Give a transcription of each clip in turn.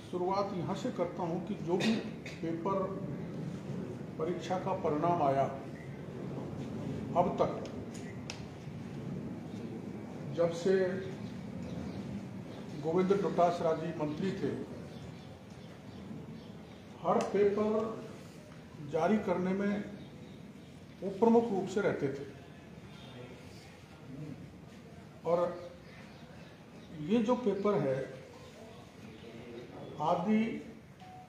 शुरुआत यहाँ से करता हूँ कि जो भी पेपर परीक्षा का परिणाम आया अब तक, जब से गोविंद डोटासरा जी मंत्री थे, हर पेपर जारी करने में वो प्रमुख रूप से रहते थे। और ये जो पेपर है आधी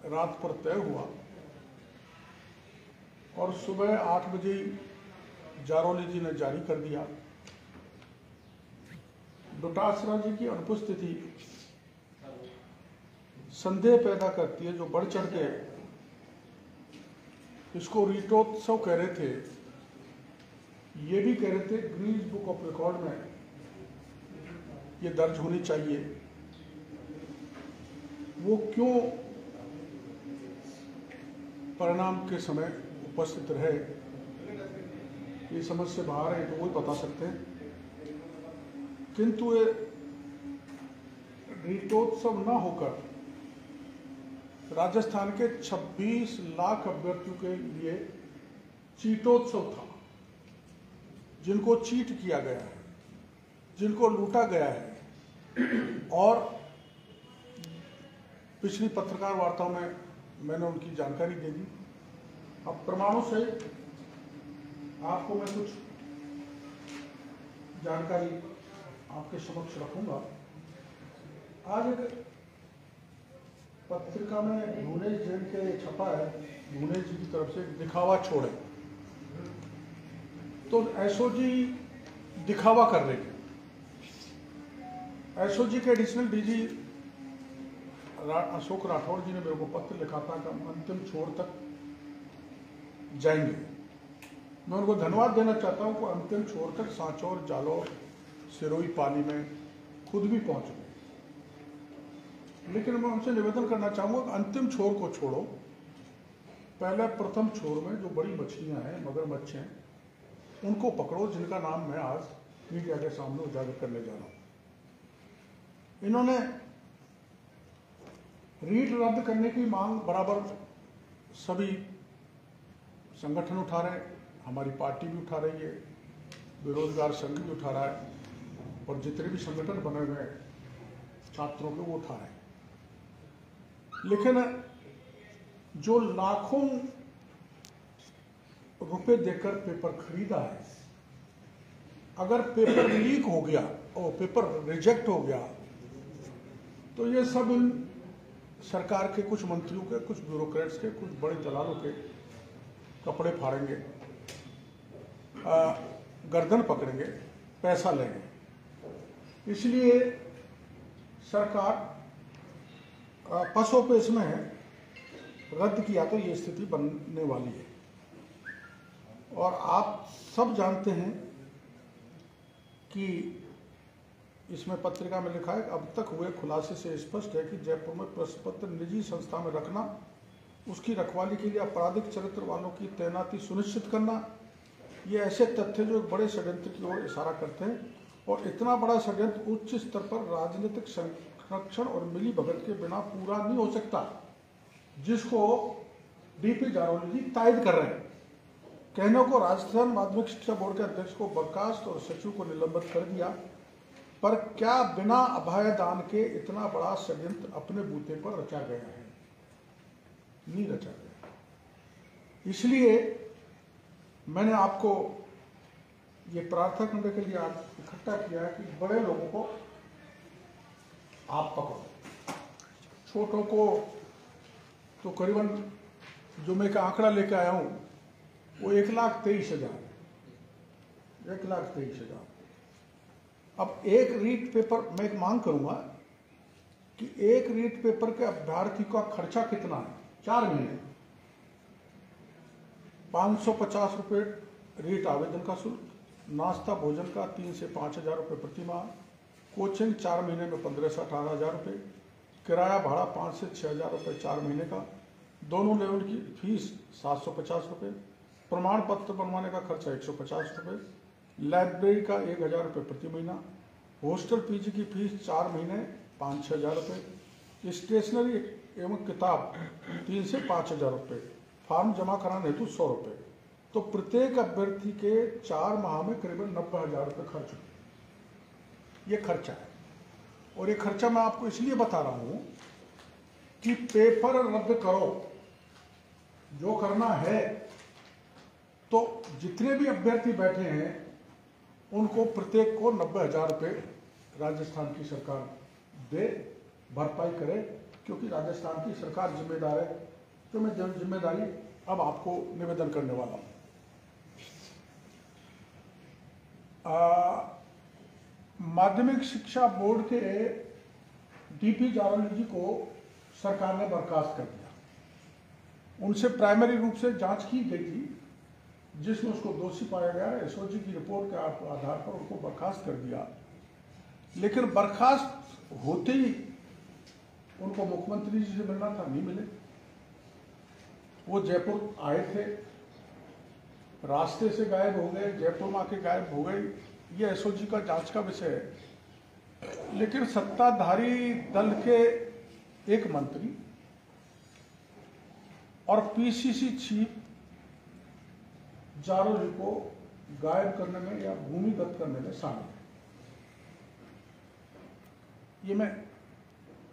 रात पर तय हुआ और सुबह 8 बजे जारौली जी ने जारी कर दिया। डोटासरा जी की अनुपस्थिति संदेह पैदा करती है। जो बढ़ चढ़ के इसको रीटोत्सव कह रहे थे, ये भी कह रहे थे गिनीज बुक ऑफ रिकॉर्ड में ये दर्ज होनी चाहिए। वो क्यों परिणाम के समय उपस्थित रहे, ये समझ से बाहर है, तो वो ही बता सकते हैं। किंतु ये रीटोत्सव न होकर राजस्थान के 26 लाख अभ्यर्थियों के लिए चीटोत्सव था। जिनको चीट किया गया है, जिनको लूटा गया है। और पिछली पत्रकार वार्ता में मैंने उनकी जानकारी दे दी। अब प्रमाणों से आपको मैं कुछ जानकारी आपके समक्ष रखूंगा। आज एक पत्रिका में भुवनेश जैन के छपा है, भुवनेश जी की तरफ से दिखावा छोड़े। तो एसओजी दिखावा कर रहे थे। एसओजी के एडिशनल डीजी अशोक राठौड़ जी ने मेरे को पत्र लिखा था कि हम अंतिम छोर तक जाएंगे। मैं उनको धन्यवाद देना चाहता हूं कि अंतिम छोर तक सांचौर, जालौर, सिरोही, पाली में खुद भी पहुंच गए। लेकिन मैं उनसे निवेदन करना चाहूंगा कि अंतिम छोर को छोड़ो, पहले प्रथम छोर में जो बड़ी मछलियां हैं, मगरमच्छ हैं, उनको पकड़ो, जिनका नाम मैं आज मीडिया के सामने उजागर करने जा रहा हूं। इन्होंने रीट रद्द करने की मांग बराबर सभी संगठन उठा रहे हैं, हमारी पार्टी भी उठा रही है, बेरोजगार संघ भी उठा रहा है, और जितने भी संगठन बने हुए हैं छात्रों के, वो उठा रहे हैं। लेकिन जो लाखों रुपए देकर पेपर खरीदा है, अगर पेपर लीक हो गया और पेपर रिजेक्ट हो गया, तो ये सब इन सरकार के कुछ मंत्रियों के, कुछ ब्यूरोक्रेट्स के, कुछ बड़े दलालों के कपड़े फाड़ेंगे, गर्दन पकड़ेंगे, पैसा लेंगे। इसलिए सरकार पसोपेश में है, रद्द किया तो ये स्थिति बनने वाली है। और आप सब जानते हैं कि इसमें पत्रिका में लिखा है कि अब तक हुए खुलासे से स्पष्ट है कि जयपुर में प्रश्न पत्र निजी संस्था में रखना, उसकी रखवाली के लिए आपराधिक चरित्र वालों की तैनाती सुनिश्चित करना, ये ऐसे तथ्य जो एक बड़े षड्यंत्र की ओर इशारा करते हैं। और इतना बड़ा षड्यंत्र उच्च स्तर पर राजनीतिक संरक्षण और मिली भगत के बिना पूरा नहीं हो सकता, जिसको डीपी जारौली जी तायद कर रहे हैं। कहने को राजस्थान माध्यमिक शिक्षा बोर्ड के अध्यक्ष को बर्खास्त और सचिव को निलंबित कर दिया, पर क्या बिना अभयदान के इतना बड़ा षड्यंत्र अपने बूते पर रचा गया है? नहीं रचा गया। इसलिए मैंने आपको ये प्रार्थना करने के लिए आज इकट्ठा किया है कि बड़े लोगों को आप पकड़ो, छोटों को तो करीबन जो मैं का आंकड़ा लेके आया हूं वो 1,23,000। 1,23,000। अब एक रीट पेपर, मैं एक मांग करूंगा कि एक रीट पेपर के अभ्यर्थी का खर्चा कितना है? 4 महीने 550 रुपये रीट आवेदन का शुल्क, नाश्ता भोजन का 3 से 5,000 रुपये प्रति माह, कोचिंग 4 महीने में 15 से 18,000 रुपये, किराया भाड़ा 5 से 6,000 रुपये 4 महीने का, दोनों लेवल की फीस 750 रुपये, प्रमाण पत्र बनवाने का खर्चा 150 रुपये, लाइब्रेरी का 1,000 रुपये प्रति महीना, हॉस्टल पीजी की फीस 4 महीने 5-6 हज़ार रुपये, स्टेशनरी एवं किताब 3 से 5 हज़ार रुपये, फॉर्म जमा कराने हेतु 100 रुपये। तो प्रत्येक अभ्यर्थी के 4 माह में करीबन 90 हज़ार रुपये खर्च हुए। ये खर्चा है, और ये खर्चा मैं आपको इसलिए बता रहा हूँ कि पेपर रद्द करो जो करना है, तो जितने भी अभ्यर्थी बैठे हैं उनको प्रत्येक को 90 हज़ार रुपये राजस्थान की सरकार दे, भरपाई करे, क्योंकि राजस्थान की सरकार जिम्मेदार है। तो मैं जिम्मेदारी अब आपको निवेदन करने वाला हूँ। माध्यमिक शिक्षा बोर्ड के डीपी जारौली जी को सरकार ने बर्खास्त कर दिया। उनसे प्राइमरी रूप से जांच की गई थी, जिसमें उसको दोषी पाया गया। एसओजी की रिपोर्ट के आधार पर उनको बर्खास्त कर दिया। लेकिन बर्खास्त होते ही उनको मुख्यमंत्री जी से मिलना था, नहीं मिले। वो जयपुर आए थे, रास्ते से गायब हो गए, जयपुर में आके गायब हो गए। ये एसओजी का जांच का विषय है। लेकिन सत्ताधारी दल के एक मंत्री और पीसीसी चीफ जारौली को गायब करने में या भूमिगत करने में शामिल है। ये मैं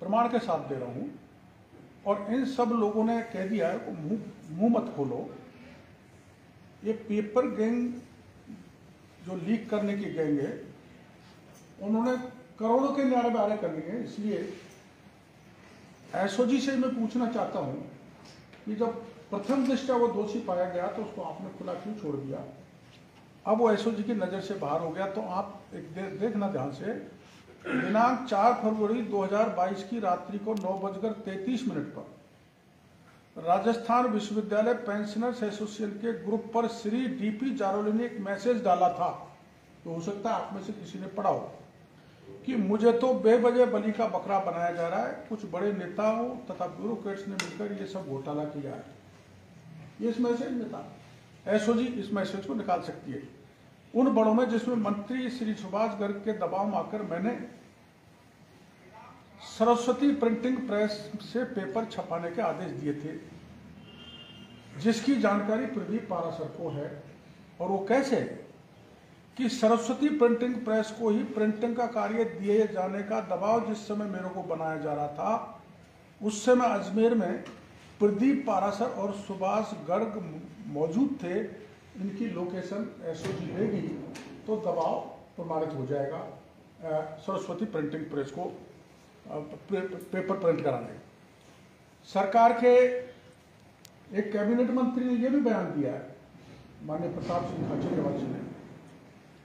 प्रमाण के साथ दे रहा हूं। और इन सब लोगों ने कह दिया है कि मुंह मत खोलो। ये पेपर गैंग जो लीक करने की गैंग है, उन्होंने करोड़ों के न्याय करनी है। इसलिए एसओजी से मैं पूछना चाहता हूं कि जब प्रथम दृष्टया वो दोषी पाया गया तो उसको आपने खुला क्यों छोड़ दिया? अब वो एसओजी की नज़र से बाहर हो गया। तो आप एक देखना ध्यान से, दिनांक 4 फरवरी 2022 की रात्रि को 9:33 पर राजस्थान विश्वविद्यालय पेंशनर्स एसोसिएशन के ग्रुप पर श्री डीपी जारौली ने एक मैसेज डाला था, तो हो सकता है आप में से किसी ने पढ़ा हो, कि मुझे तो बेवजह बलि का बकरा बनाया जा रहा है। कुछ बड़े नेताओं तथा ब्यूरोक्रेट्स ने मिलकर ये सब घोटाला किया है। ये इस मैसेज में था। एसओजी इस मैसेज को निकाल सकती है। उन बड़ों में जिसमें मंत्री श्री सुभाष गर्ग के दबाव में आकर मैंने सरस्वती प्रिंटिंग प्रेस से पेपर छपाने के आदेश दिए थे, जिसकी जानकारी प्रदीप पारासर को है। और वो कैसे कि सरस्वती प्रिंटिंग प्रेस को ही प्रिंटिंग का कार्य दिए जाने का दबाव जिस समय मेरे को बनाया जा रहा था, उस समय अजमेर में प्रदीप पारासर और सुभाष गर्ग मौजूद थे। इनकी लोकेशन एसओजी देगी तो दबाव प्रमाणित हो जाएगा सरस्वती प्रिंटिंग प्रेस को पेपर प्रिंट कराने। सरकार के एक कैबिनेट मंत्री ने यह भी बयान दिया है, माननीय प्रताप सिंह खाचरियावाल जी ने,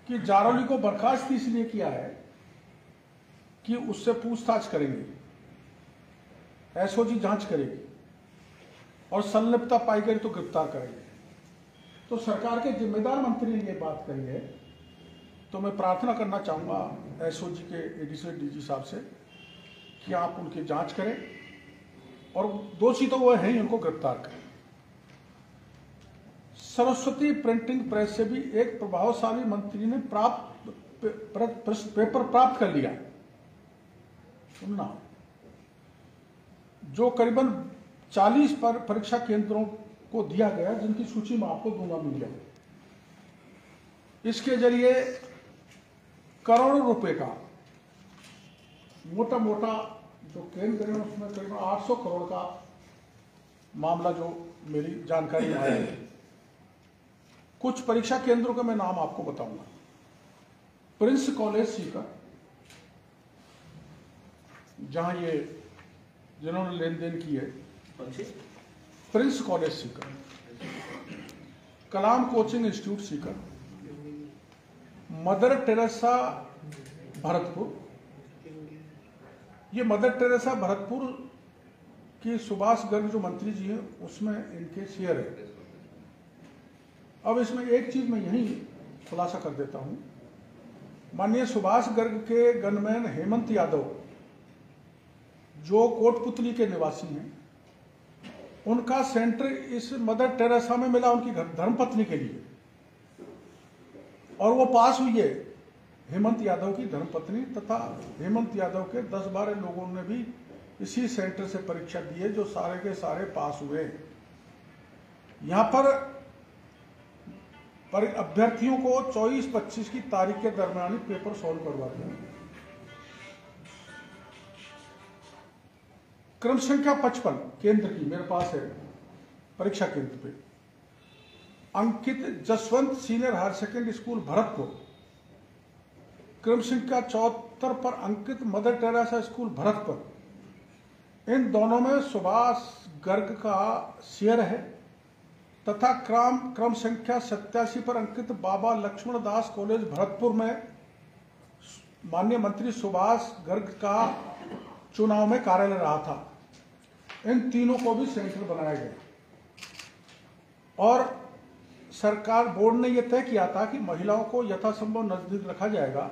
कि जारौली को बर्खास्त इसलिए किया है कि उससे पूछताछ करेंगे, एसओजी जांच करेगी और संलिप्तता पाई गई तो गिरफ्तार करेंगे। तो सरकार के जिम्मेदार मंत्री ने यह बात कही है। तो मैं प्रार्थना करना चाहूंगा एसओजी के एडिशनल डीजी साहब से कि आप उनकी जांच करें और दोषी तो वो हैं, उनको गिरफ्तार करें। सरस्वती प्रिंटिंग प्रेस से भी एक प्रभावशाली मंत्री ने पेपर प्राप्त कर लिया, सुनना, जो करीबन 40 परीक्षा केंद्रों को दिया गया, जिनकी सूची में आपको दूंगा मीडिया में। इसके जरिए करोड़ों रुपए का मोटा मोटा जो केंद्र है उसमें करीबन 800 करोड़ का मामला जो मेरी जानकारी में आया है। कुछ परीक्षा केंद्रों का मैं नाम आपको बताऊंगा। प्रिंस कॉलेज सीकर, जहां ये जिन्होंने लेन देन की है, Prince College Sikar, Kalam coaching institute Sikar, Mother Teresa Bharatpur. ये मदर टेरेसा भरतपुर की सुभाष गर्ग जो मंत्री जी हैं उसमें इनके शेयर है। अब इसमें एक चीज मैं यही खुलासा कर देता हूं। माननीय सुभाष गर्ग के गनमैन हेमंत यादव, जो कोटपुतली के निवासी हैं, उनका सेंटर इस मदर टेरेसा में मिला उनकी धर्मपत्नी के लिए, और वो पास हुई है हेमंत यादव की धर्मपत्नी तथा हेमंत यादव के 10-12 लोगों ने भी इसी सेंटर से परीक्षा दिए जो सारे के सारे पास हुए। यहाँ पर अभ्यर्थियों को 24-25 की तारीख के दरमियान ही पेपर सॉल्व करवाते हैं। क्रम संख्या 55 केंद्र की मेरे पास है, परीक्षा केंद्र पे अंकित Jaswant senior higher secondary school Bharatpur. क्रम संख्या 74 पर अंकित मदर टेरेसा स्कूल भरतपुर। इन दोनों में सुभाष गर्ग का शेयर है तथा क्रम संख्या 87 पर अंकित बाबा लक्ष्मण दास कॉलेज भरतपुर में माननीय मंत्री सुभाष गर्ग का चुनाव में कार्यालय रहा था। इन तीनों को भी सेंटर बनाया गया और सरकार बोर्ड ने यह तय किया था कि महिलाओं को यथासंभव नजदीक रखा जाएगा,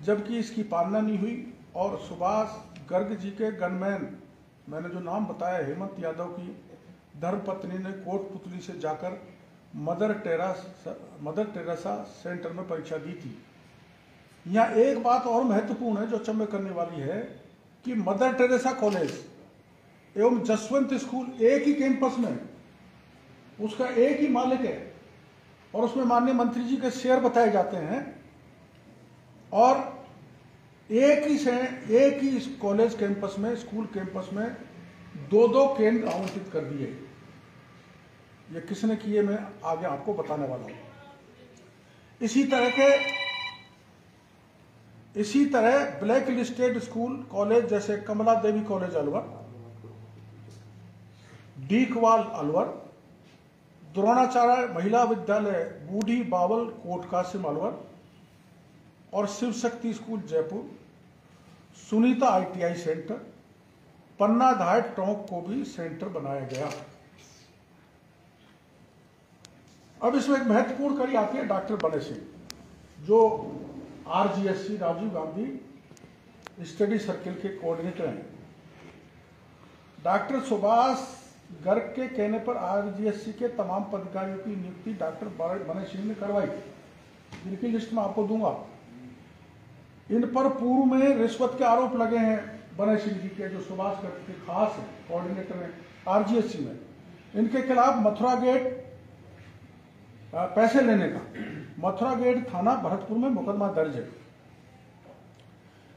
जबकि इसकी पालना नहीं हुई और सुभाष गर्ग जी के गनमैन, मैंने जो नाम बताया हेमंत यादव की धर्मपत्नी ने कोटपुतली से जाकर मदर टेरेसा सेंटर में परीक्षा दी थी। यहाँ एक बात और महत्वपूर्ण है जो अचंभे करने वाली है कि मदर टेरेसा कॉलेज एवं जसवंत स्कूल एक ही कैंपस में, उसका एक ही मालिक है और उसमें माननीय मंत्री जी के शेयर बताए जाते हैं और एक ही कॉलेज कैंपस में, स्कूल कैंपस में दो केंद्र आवंटित कर दिए। ये किसने किए मैं आगे आपको बताने वाला हूं। इसी तरह ब्लैक लिस्टेड स्कूल कॉलेज जैसे कमला देवी कॉलेज अलवर, डीकवाल अलवर, द्रोणाचार्य महिला विद्यालय बूढ़ी बावल कोटकासिम अलवर और Shiv Shakti school Jaipur, Sunita ITI centre, Panna Dhai Tonk को भी सेंटर बनाया गया। अब इसमें एक महत्वपूर्ण कड़ी आती है डॉक्टर बने सिंह, जो RGSC Rajiv Gandhi study circle के कोऑर्डिनेटर हैं। डॉक्टर सुभाष गर्ग के कहने पर RGSC के तमाम पदाधिकारियों की नियुक्ति डॉक्टर बने सिंह ने करवाई, जिनकी लिस्ट में आपको दूंगा। इन पर पूर्व में रिश्वत के आरोप लगे हैं बने सिंह जी के, जो सुभाष गर्ग के खास है, कोऑर्डिनेटर हैं RGSC में। इनके खिलाफ मथुरा गेट पैसे लेने का मथुरा गेट थाना भरतपुर में मुकदमा दर्ज है।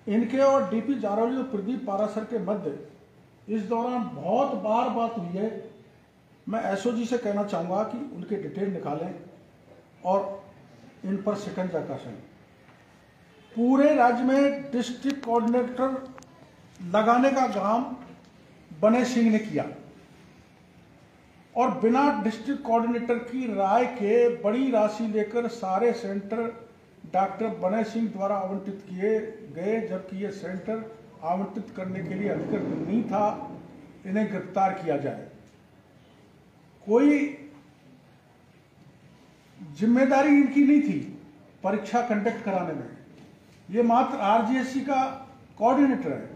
इनके और DP जारौली और प्रदीप पारासर के मध्य इस दौरान बहुत बार बात हुई है। मैं SOG से कहना चाहूंगा कि उनके डिटेल निकालें और इन पर शिकंजा कसें। पूरे राज्य में डिस्ट्रिक्ट कोऑर्डिनेटर लगाने का काम बने सिंह ने किया और बिना डिस्ट्रिक्ट कोऑर्डिनेटर की राय के बड़ी राशि लेकर सारे सेंटर डॉक्टर बने सिंह द्वारा आवंटित किए गए, जबकि ये सेंटर आवंटित करने के लिए अधिकृत नहीं था। इन्हें गिरफ्तार किया जाए। कोई जिम्मेदारी इनकी नहीं थी परीक्षा कंडक्ट कराने में, ये मात्र RGSC का कोऑर्डिनेटर है।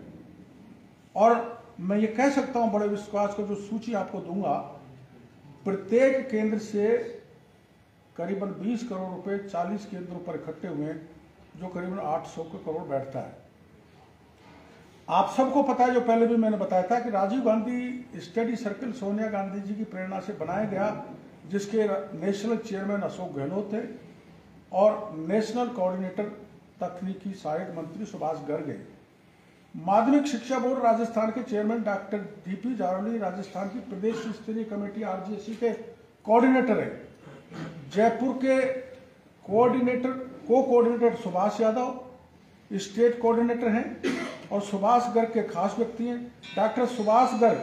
और मैं ये कह सकता हूं बड़े विश्वास को, जो सूची आपको दूंगा, प्रत्येक केंद्र से करीबन 20 करोड़ रुपए 40 केंद्रों पर इकट्ठे हुए हैं, जो करीबन 800 करोड़ बैठता है। आप सबको पता है, जो पहले भी मैंने बताया था, कि राजीव गांधी स्टडी सर्किल सोनिया गांधी जी की प्रेरणा से बनाया गया, जिसके नेशनल चेयरमैन अशोक गहलोत थे और नेशनल कोऑर्डिनेटर तकनीकी सहायक मंत्री सुभाष गर्ग है। माध्यमिक शिक्षा बोर्ड राजस्थान के chairman doctor DP Jarauli Rajasthan की प्रदेश स्तरीय कमेटी RGSC के कोऑर्डिनेटर है। जयपुर के coordinator Subhash Yadav state coordinator हैं और सुभाष गर्ग के खास व्यक्ति हैं। डॉक्टर सुभाष गर्ग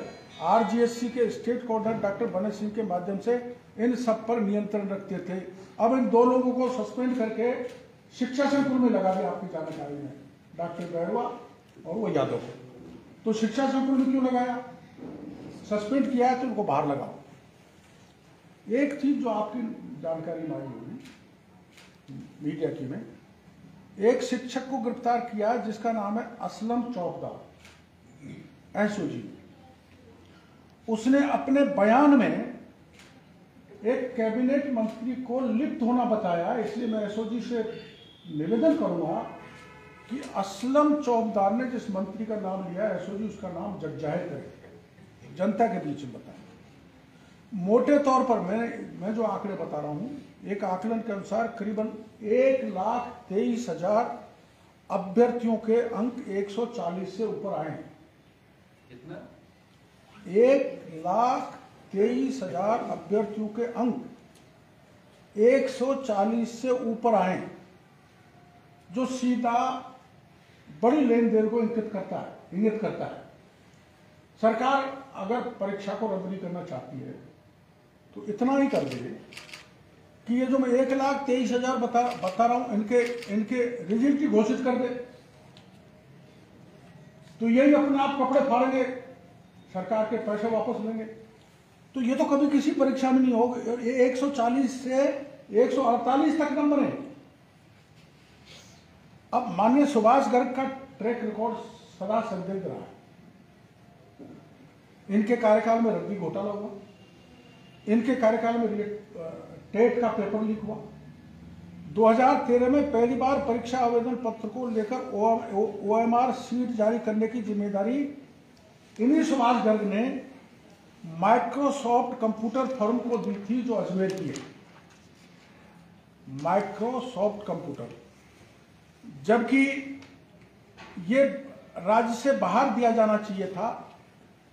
RGSC के स्टेट कोऑर्डिनेटर डॉक्टर बने सिंह के माध्यम से इन सब पर नियंत्रण रखते थे। अब इन दो लोगों को सस्पेंड करके शिक्षा संकुल में लगा दिया, आपकी जानकारी में, डॉक्टर बैरवा और वो यादव को। तो शिक्षा संकुल में क्यों लगाया? सस्पेंड किया है तो उनको बाहर लगाओ। एक चीज जो आपकी जानकारी में आई होगी मीडिया की में, एक शिक्षक को गिरफ्तार किया जिसका नाम है असलम चौकदार SOG। उसने अपने बयान में एक कैबिनेट मंत्री को लिप्त होना बताया। इसलिए मैं SOG से निवेदन करूंगा कि असलम चौबदार ने जिस मंत्री का नाम लिया एसओजी, उसका नाम जग जाहिर करें, जनता के बीच में बताएं। मोटे तौर पर मैं जो आंकड़े बता रहा हूं, एक आकलन के अनुसार करीबन 1,23,000 अभ्यर्थियों के अंक 140 से ऊपर आए हैं। कितना? 1,23,000 अभ्यर्थियों के अंक 140 से ऊपर आए, जो सीधा बड़ी लेन देन को इंगित करता है। सरकार अगर परीक्षा को रद्द नहीं करना चाहती है तो इतना ही कर दे कि ये जो मैं 1,23,000 बता रहा हूं, इनके रिजल्ट ही घोषित कर दे, तो यही अपने आप कपड़े फाड़ेंगे, सरकार के पैसे वापस लेंगे। तो ये तो कभी किसी परीक्षा में नहीं होगा। ये 140 से 148 तक नंबर है। अब माननीय सुभाष गर्ग का ट्रैक रिकॉर्ड सदा संदिग्ध रहा है। इनके कार्यकाल में रद्दी घोटाला हुआ, इनके कार्यकाल में टेट का पेपर लीक हुआ। 2013 में पहली बार परीक्षा आवेदन पत्र को लेकर ओएमआर शीट जारी करने की जिम्मेदारी इन्हीं सुभाष गर्ग ने माइक्रोसॉफ्ट कंप्यूटर फर्म को दी थी, जो अजमेर की है। माइक्रोसॉफ्ट कंप्यूटर, जबकि ये राज्य से बाहर दिया जाना चाहिए था,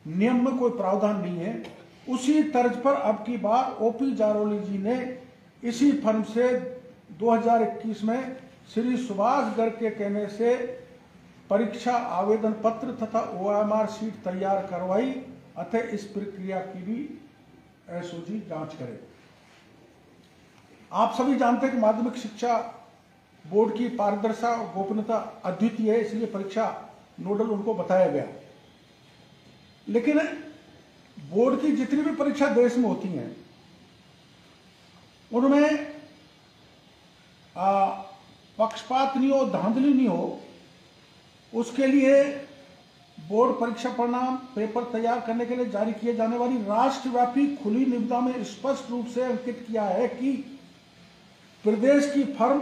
नियम में कोई प्रावधान नहीं है। उसी तर्ज पर अब की बार ओपी जारोली जी ने इसी फर्म से 2021 में श्री सुभाष गर्ग के कहने से परीक्षा आवेदन पत्र तथा ओएमआर शीट तैयार करवाई। अतः इस प्रक्रिया की भी एसओजी जांच करे। आप सभी जानते हैं कि माध्यमिक शिक्षा बोर्ड की पारदर्शिता और गोपनीयता अद्वितीय है, इसलिए परीक्षा नोडल उनको बताया गया। लेकिन बोर्ड की जितनी भी परीक्षा देश में होती हैं, उनमें पक्षपात नहीं हो, धांधली नहीं हो, उसके लिए बोर्ड परीक्षा परिणाम पेपर तैयार करने के लिए जारी किए जाने वाली राष्ट्रव्यापी खुली निविदा में स्पष्ट रूप से अंकित किया है कि प्रदेश की फर्म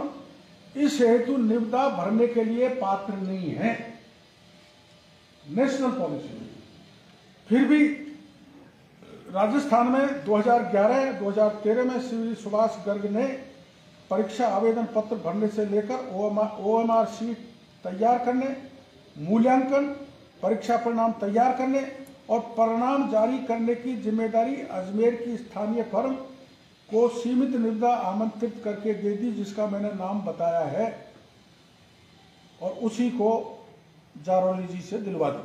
इस हेतु निविदा भरने के लिए पात्र नहीं है। National policy. फिर भी राजस्थान में 2011-2013 में श्री सुभाष गर्ग ने परीक्षा आवेदन पत्र भरने से लेकर ओएमआर शीट तैयार करने, मूल्यांकन, परीक्षा परिणाम तैयार करने और परिणाम जारी करने की जिम्मेदारी अजमेर की स्थानीय फर्म को सीमित निविदा आमंत्रित करके दे दी, जिसका मैंने नाम बताया है, और उसी को जारोली जी से दिलवा दी।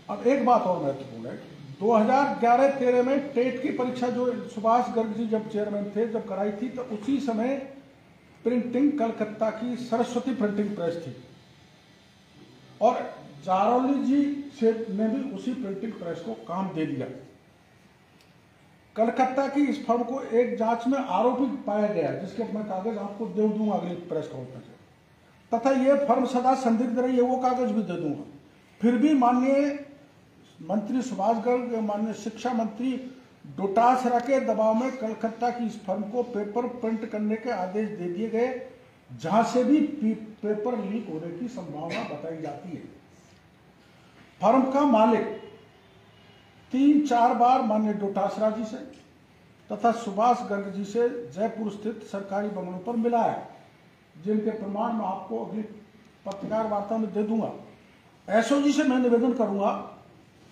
अब एक बात और महत्वपूर्ण है, 2011-13 में टेट की परीक्षा जो सुभाष गर्ग जी जब चेयरमैन थे, जब कराई थी, तो उसी समय प्रिंटिंग कलकत्ता की सरस्वती प्रिंटिंग प्रेस थी, और जारोली जी ने भी उसी प्रिंटिंग प्रेस को काम दे दिया। कलकत्ता की इस फर्म को एक जांच में आरोपी पाया गया, जिसके मैं कागज आपको दे दूंगा अगली प्रेस कॉन्फ्रेंस में, तथा यह फर्म सदा संदिग्ध रही है, वो कागज भी दे दूंगा। फिर भी माननीय मंत्री सुभाष गर्ग, माननीय शिक्षा मंत्री डोटासरा के दबाव में कलकत्ता की इस फर्म को पेपर प्रिंट करने के आदेश दे दिए गए, जहां से भी पेपर लीक होने की संभावना बताई जाती है। फर्म का मालिक 3-4 बार माननीय डोटासरा जी से तथा सुभाष गर्ग जी से जयपुर स्थित सरकारी बंगलों पर मिला है, जिनके प्रमाण मैं आपको अगली पत्रकार वार्ता में दे दूंगा। एसओजी से मैं निवेदन करूंगा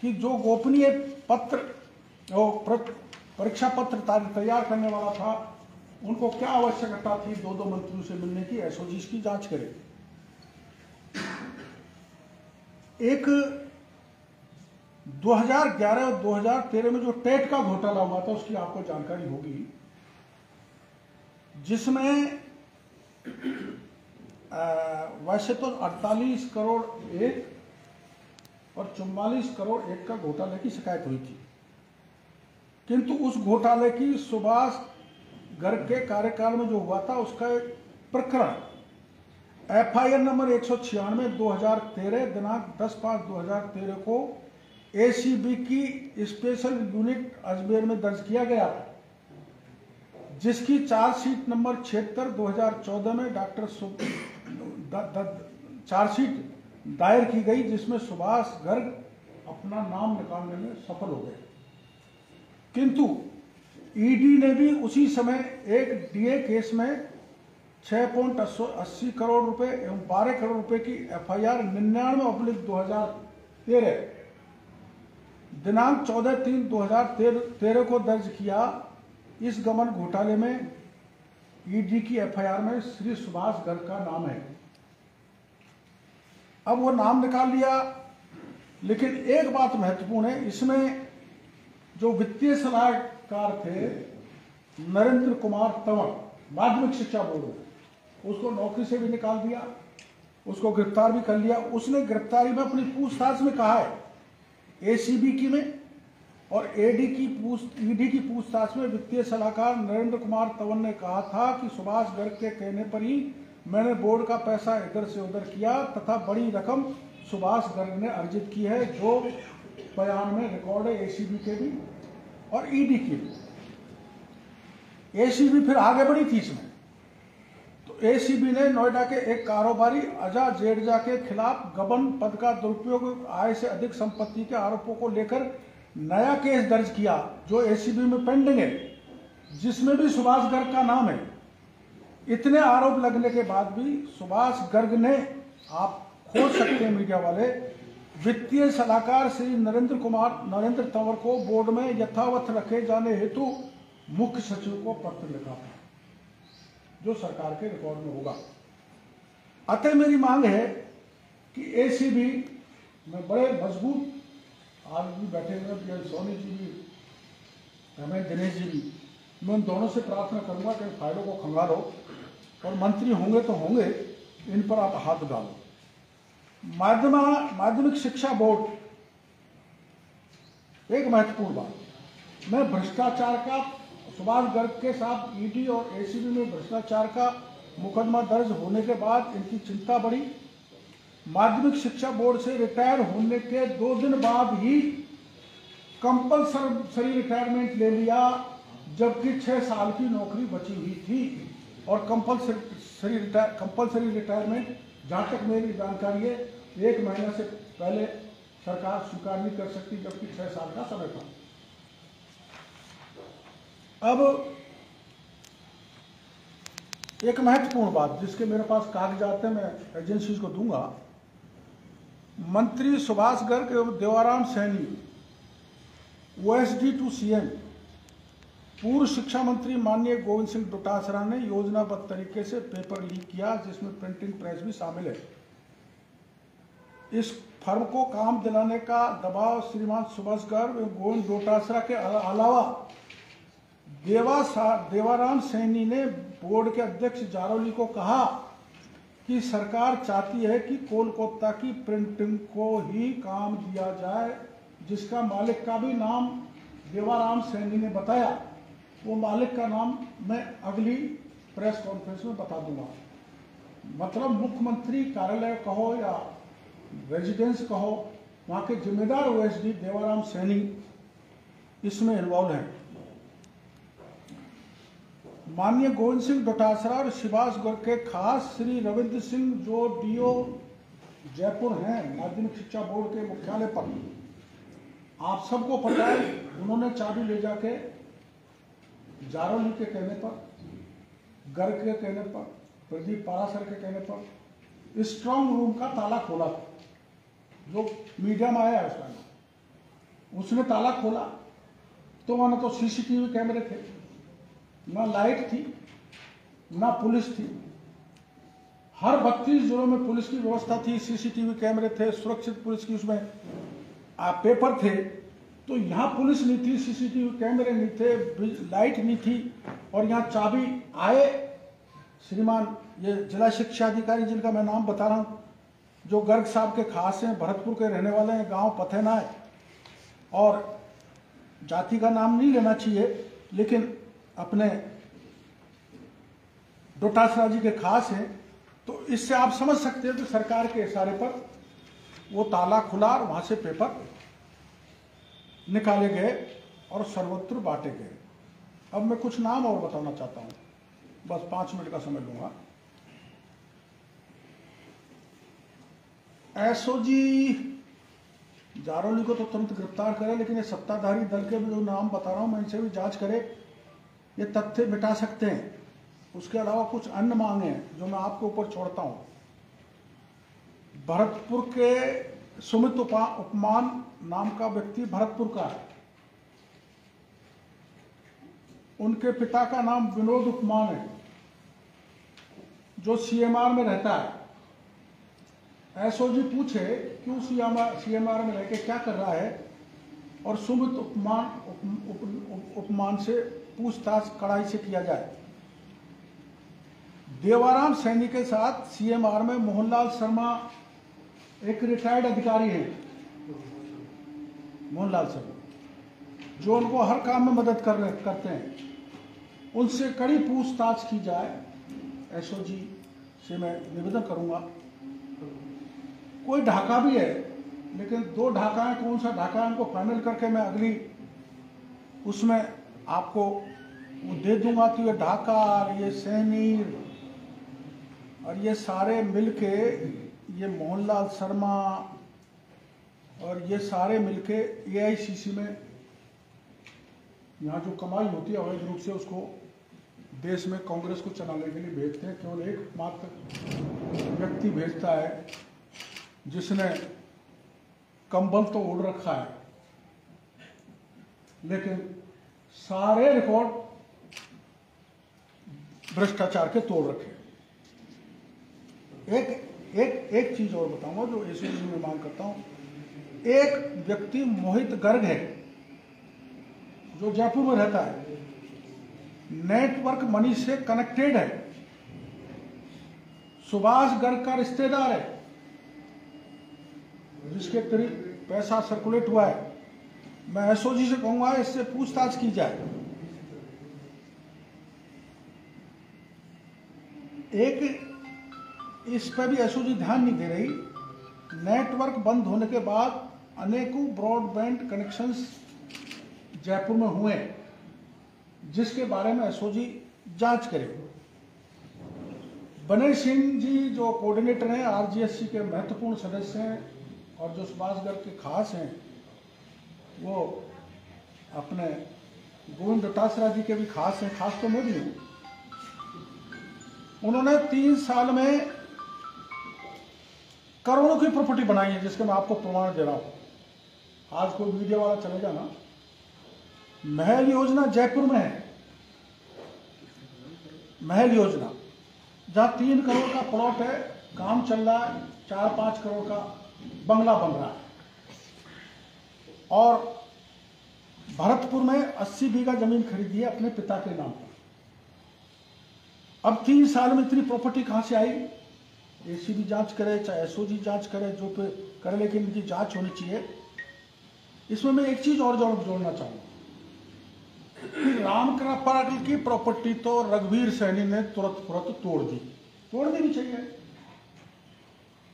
कि जो गोपनीय पत्र परीक्षा पत्र तैयार करने वाला था, उनको क्या आवश्यकता थी 2-2 मंत्रियों से मिलने की, एसओजी इसकी जांच करे। एक 2011 और 2013 में जो टेट का घोटाला हुआ था, उसकी आपको जानकारी होगी, जिसमें वैसे तो 48 करोड़ एक और 44 करोड़ एक का घोटाले की शिकायत हुई थी, किंतु उस घोटाले की सुभाष गर्ग के कार्यकाल में जो हुआ था, उसका प्रकरण एफआईआर नंबर 196/2013 दिनांक 10/5/2013 को एसीबी की स्पेशल यूनिट अजमेर में दर्ज किया गया था, जिसकी चार्जशीट नंबर 76 2014 में चार्जशीट दायर की गई, जिसमें सुभाष गर्ग अपना नाम निकालने में सफल हो गए। किंतु ईडी ने भी उसी समय एक डीए केस में 6.80 करोड़ रुपए एवं 12 करोड़ रुपए की एफआईआर 99/2013 दिनांक 14/3/2013 को दर्ज किया। इस गबन घोटाले में ईडी की एफआईआर में श्री सुभाष गर्ग का नाम है। अब वो नाम निकाल लिया, लेकिन एक बात महत्वपूर्ण है, इसमें जो वित्तीय सलाहकार थे नरेंद्र कुमार तंवर, माध्यमिक शिक्षा बोर्ड में, उसको नौकरी से भी निकाल दिया, उसको गिरफ्तार भी कर लिया। उसने गिरफ्तारी में अपनी पूछताछ में कहा है, एसीबी की में और ईडी की पूछताछ में वित्तीय सलाहकार नरेंद्र कुमार तंवर ने कहा था कि सुभाष गर्ग के कहने पर ही मैंने बोर्ड का पैसा इधर से उधर किया तथा बड़ी रकम सुभाष गर्ग ने अर्जित की है, जो बयान में रिकॉर्ड है एसीबी के भी और ईडी की भी। एसीबी फिर आगे बढ़ी थी इसमें, तो एसीबी ने नोएडा के एक कारोबारी अजय जेडजा के खिलाफ गबन, पद का दुरुपयोग, आय से अधिक संपत्ति के आरोपों को लेकर नया केस दर्ज किया, जो एसीबी में पेंडिंग है, जिसमें भी सुभाष गर्ग का नाम है। इतने आरोप लगने के बाद भी सुभाष गर्ग ने, आप खोज सकते हैं मीडिया वाले, वित्तीय सलाहकार श्री नरेंद्र तंवर को बोर्ड में यथावत रखे जाने हेतु मुख्य सचिव को पत्र लिखा था, जो सरकार के रिकॉर्ड में होगा। अतः मेरी मांग है कि एसीबी में बड़े मजबूत आदमी बैठे हुए, सोनी जी भी, रमेश दिनेश जी भी, मैं उन दोनों से प्रार्थना करूंगा कि फाइलों को खंगालो और मंत्री होंगे तो होंगे, इन पर आप हाथ डालो। माध्यमिक शिक्षा बोर्ड, एक महत्वपूर्ण बात, मैं भ्रष्टाचार का, सुभाष गर्ग के साथ ईडी और एसीबी में भ्रष्टाचार का मुकदमा दर्ज होने के बाद इनकी चिंता बढ़ी। माध्यमिक शिक्षा बोर्ड से रिटायर होने के 2 दिन बाद ही कंपल्सरी रिटायरमेंट ले लिया, जबकि 6 साल की नौकरी बची हुई थी। और कंपल्सरी रिटायरमेंट, जहां तक मेरी जानकारी है, 1 महीना से पहले सरकार स्वीकार नहीं कर सकती, जबकि 6 साल का समय था। अब एक महत्वपूर्ण बात, जिसके मेरे पास कागजात है, मैं एजेंसीज को दूंगा। मंत्री सुभाष गर्ग एवं Devaram Saini, OSD to CM, पूर्व शिक्षा मंत्री माननीय गोविंद सिंह डोटासरा ने योजनाबद्ध तरीके से पेपर लीक किया, जिसमें प्रिंटिंग प्रेस भी शामिल है। इस फर्म को काम दिलाने का दबाव श्रीमान सुभाष गर्ग एवं गोविंद डोटासरा के अलावा देवाराम सैनी ने बोर्ड के अध्यक्ष जारौली को कहा कि सरकार चाहती है कि कोलकाता की प्रिंटिंग को ही काम दिया जाए, जिसका मालिक का भी नाम देवाराम सैनी ने बताया। वो मालिक का नाम मैं अगली प्रेस कॉन्फ्रेंस में बता दूंगा। मतलब मुख्यमंत्री कार्यालय कहो या रेजिडेंस कहो, वहाँ के जिम्मेदार ओएसडी देवाराम सैनी इसमें इन्वॉल्व है। माननीय गोविंद सिंह डोटासरा और सुभाष गर्ग के खास श्री रविंद्र सिंह, जो डीओ जयपुर हैं, माध्यमिक शिक्षा बोर्ड के मुख्यालय पर, आप सबको पता है, उन्होंने चाबी ले जाके जारौली के कहने पर, गर्ग के कहने पर, प्रदीप पारासर के कहने पर स्ट्रांग रूम का ताला खोला, जो मीडिया में आया है उसका। उसने ताला खोला तो वहां तो सीसीटीवी कैमरे थे, ना लाइट थी, ना पुलिस थी। हर 32 जिलों में पुलिस की व्यवस्था थी, सीसीटीवी कैमरे थे, सुरक्षित पुलिस की उसमें पेपर थे। तो यहाँ पुलिस नहीं थी, सीसीटीवी कैमरे नहीं थे, लाइट नहीं थी, और यहाँ चाबी आए श्रीमान ये जिला शिक्षा अधिकारी जिनका मैं नाम बता रहा हूँ, जो गर्ग साहब के खास हैं, भरतपुर के रहने वाले हैं, गांव पथेना है, और जाति का नाम नहीं लेना चाहिए, लेकिन अपने डोटासरा जी के खास हैं। तो इससे आप समझ सकते हैं कि सरकार के इशारे पर वो ताला खुला और वहां से पेपर निकाले गए और सर्वत्र बांटे गए। अब मैं कुछ नाम और बताना चाहता हूँ, बस 5 मिनट का समय लूंगा। एसओजी जारौली को तो तुरंत गिरफ्तार करे, लेकिन ये सत्ताधारी दल के भी जो नाम बता रहा हूं मैं, इनसे भी जांच करे, ये तथ्य मिटा सकते हैं। उसके अलावा कुछ अन्य मांगे हैं जो मैं आपके ऊपर छोड़ता हूं। भरतपुर के सुमित उपमान नाम का व्यक्ति भरतपुर का है, उनके पिता का नाम विनोद उपमान है जो सीएमआर में रहता है। एसओजी पूछे क्यों सीएमआर में रहकर क्या कर रहा है, और सुमित उपमान से पूछताछ कड़ाई से किया जाए। देवाराम सैनी के साथ सीएमआर में मोहनलाल शर्मा एक रिटायर्ड अधिकारी है, मोहनलाल शर्मा, जो उनको हर काम में मदद करते हैं, उनसे कड़ी पूछताछ की जाए। एसओजी से मैं निवेदन करूंगा। कोई ढाका भी है, लेकिन 2 ढाका है, कौन सा ढाका है उनको फाइनल करके मैं अगली उसमें आपको वो दे दूंगा कि ये ढाका और ये सैनी और ये सारे मिलके, ये मोहनलाल शर्मा और ये सारे मिलके एआईसीसी में यहाँ जो कमाई होती है अवैध रूप से उसको देश में कांग्रेस को चलाने के लिए भेजते हैं। केवल एकमात्र व्यक्ति भेजता है जिसने कंबल तो ओढ़ रखा है, लेकिन सारे रिकॉर्ड भ्रष्टाचार के तोड़ रखे। एक चीज और बताऊंगा जो एसओजी में मांग करता हूं। एक व्यक्ति मोहित गर्ग है जो जयपुर में रहता है, नेटवर्क मनी से कनेक्टेड है, सुभाष गर्ग का रिश्तेदार है, जिसके करीब पैसा सर्कुलेट हुआ है। मैं एसओजी से कहूंगा इससे पूछताछ की जाए। एक इस पर भी एसओजी ध्यान नहीं दे रही। नेटवर्क बंद होने के बाद अनेकों ब्रॉडबैंड कनेक्शंस जयपुर में हुए, जिसके बारे में एसओजी जांच करे। बने सिंह जी जो कोऑर्डिनेटर हैं, आरजीएससी के महत्वपूर्ण सदस्य हैं और जो सुभाष गर्ग के खास हैं, वो अपने गोविंद डोटासरा जी के भी खास हैं, खास तो मैं भी हूं। उन्होंने 3 साल में करोड़ों की प्रॉपर्टी बनाई है, जिसके मैं आपको प्रमाण दे रहा हूं। आज कोई मीडिया वाला चलेगा ना, महल योजना जयपुर में है, महल योजना, जहां 3 करोड़ का प्लॉट है, काम चल रहा है, 4-5 करोड़ का बंगला बन रहा है। और भरतपुर में 80 बीघा जमीन खरीदी है अपने पिता के नाम पर। अब 3 साल में इतनी प्रॉपर्टी कहां से आई? एसीबी जांच करे, चाहे एसओजी जांच करे, जो पे करे, लेकिन इनकी जांच होनी चाहिए। इसमें मैं एक चीज और जोड़ना चाहूंगा कि रामकृपाल की प्रॉपर्टी तो रघुवीर सैनी ने तुरंत तोड़ दी भी चाहिए,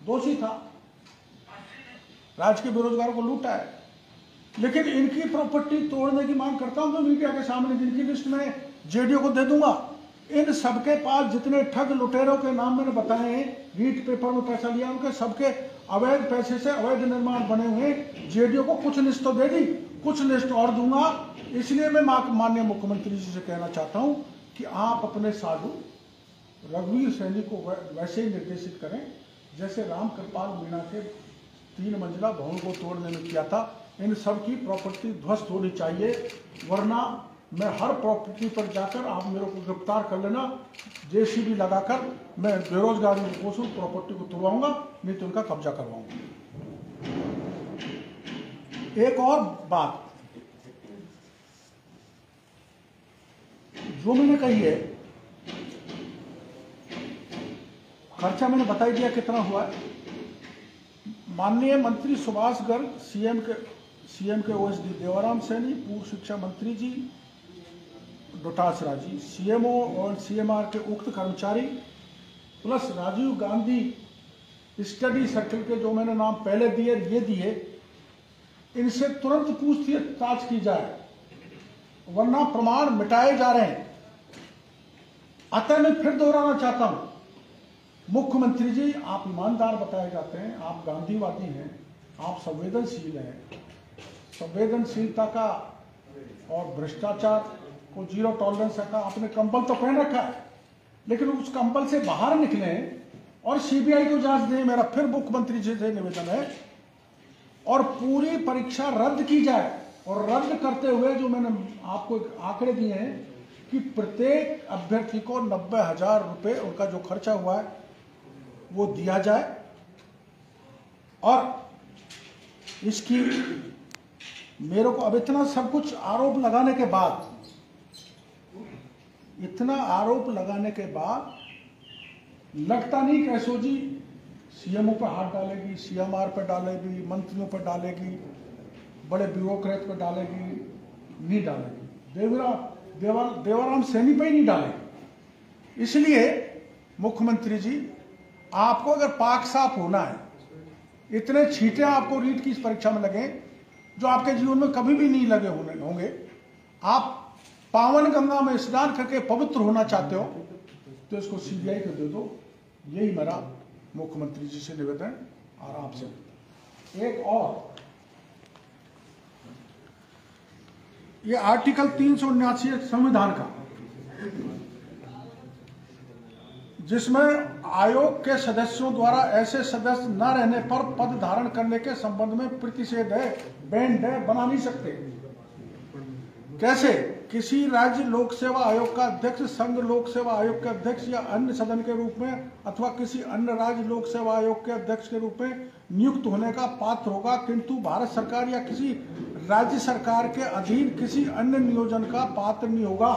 दोषी था, राज्य के बेरोजगारों को लूटा है। लेकिन इनकी प्रॉपर्टी तोड़ने की मांग करता हूं, तो मीडिया के सामने जिनकी लिस्ट में जेडीओ को दे दूंगा। इन सबके पास जितने ठग लुटेरों के नाम मैंने बताए हैं, रीट पेपर में पैसा लिया, उनके सबके अवैध पैसे से अवैध निर्माण बने हुए। जेडीओ को कुछ लिस्ट तो दे दी, कुछ लिस्ट और दूंगा। इसलिए मैं माननीय मुख्यमंत्री जी से कहना चाहता हूं कि आप अपने साधु रघुवीर सैनी को वैसे ही निर्देशित करें जैसे रामकृपाल मीणा के 3 मंजिला भवन को तोड़ने में किया था। इन सब की प्रॉपर्टी ध्वस्त होनी चाहिए, वरना मैं हर प्रॉपर्टी पर जाकर आप मेरे को गिरफ्तार कर लेना, जेसीबी लगाकर मैं बेरोजगारी को प्रॉपर्टी को तोड़वाऊंगा, नहीं तो उनका कब्जा करवाऊंगा। एक और बात जो मैंने कही है, खर्चा मैंने बता दिया कितना हुआ है। माननीय मंत्री सुभाष गर्ग, सीएम के ओएसडी देवाराम सैनी, पूर्व शिक्षा मंत्री जी डोटासरा जी, सीएमओ और सीएमआर के उक्त कर्मचारी, plus Rajiv Gandhi study circle के जो मैंने नाम पहले दिए, इनसे तुरंत पूछताछ की जाए वरना प्रमाण मिटाए जा रहे हैं। अतः मैं फिर दोहराना चाहता हूं, मुख्यमंत्री जी आप ईमानदार बताए जाते हैं, आप गांधीवादी हैं, आप संवेदनशील हैं, संवेदनशीलता का और भ्रष्टाचार को जीरो टॉलरेंस का आपने कंबल तो पहन रखा है, लेकिन उस कंबल से बाहर निकले और सीबीआई को जांच दें। मेरा फिर मुख्यमंत्री जी से निवेदन है, और पूरी परीक्षा रद्द की जाए। और रद्द करते हुए जो मैंने आपको आंकड़े दिए हैं कि प्रत्येक अभ्यर्थी को 90,000 रुपये उनका जो खर्चा हुआ है वो दिया जाए। और इसकी मेरे को अब इतना सब कुछ आरोप लगाने के बाद, इतना आरोप लगाने के बाद लगता नहीं कि एसओजी सीएमओ पर हाथ डालेगी, सीएमआर पर डालेगी, मंत्रियों पर डालेगी, बड़े ब्यूरोक्रेट पर डालेगी, नहीं डालेगी। देवाराम सैनी पर ही नहीं डालेगी। इसलिए मुख्यमंत्री जी आपको अगर पाक साफ होना है, इतने छींटे आपको रीट की इस परीक्षा में लगे जो आपके जीवन में कभी भी नहीं लगे होंगे, आप पावन गंगा में स्नान करके पवित्र होना चाहते हो तो इसको सीबीआई को दे दो। यही मेरा मुख्यमंत्री जी से निवेदन और आपसे। एक और, ये आर्टिकल 379 संविधान का, जिसमें आयोग के सदस्यों द्वारा ऐसे सदस्य न रहने पर पद धारण करने के संबंध में प्रतिषेध है, बैंड है, बना नहीं सकते। कैसे? किसी राज्य लोक सेवा आयोग का अध्यक्ष संघ लोक सेवा आयोग के अध्यक्ष या अन्य सदन के रूप में अथवा किसी अन्य राज्य लोक सेवा आयोग के अध्यक्ष के रूप में नियुक्त होने का पात्र होगा, किंतु भारत सरकार या किसी राज्य सरकार के अधीन किसी अन्य नियोजन का पात्र नहीं होगा,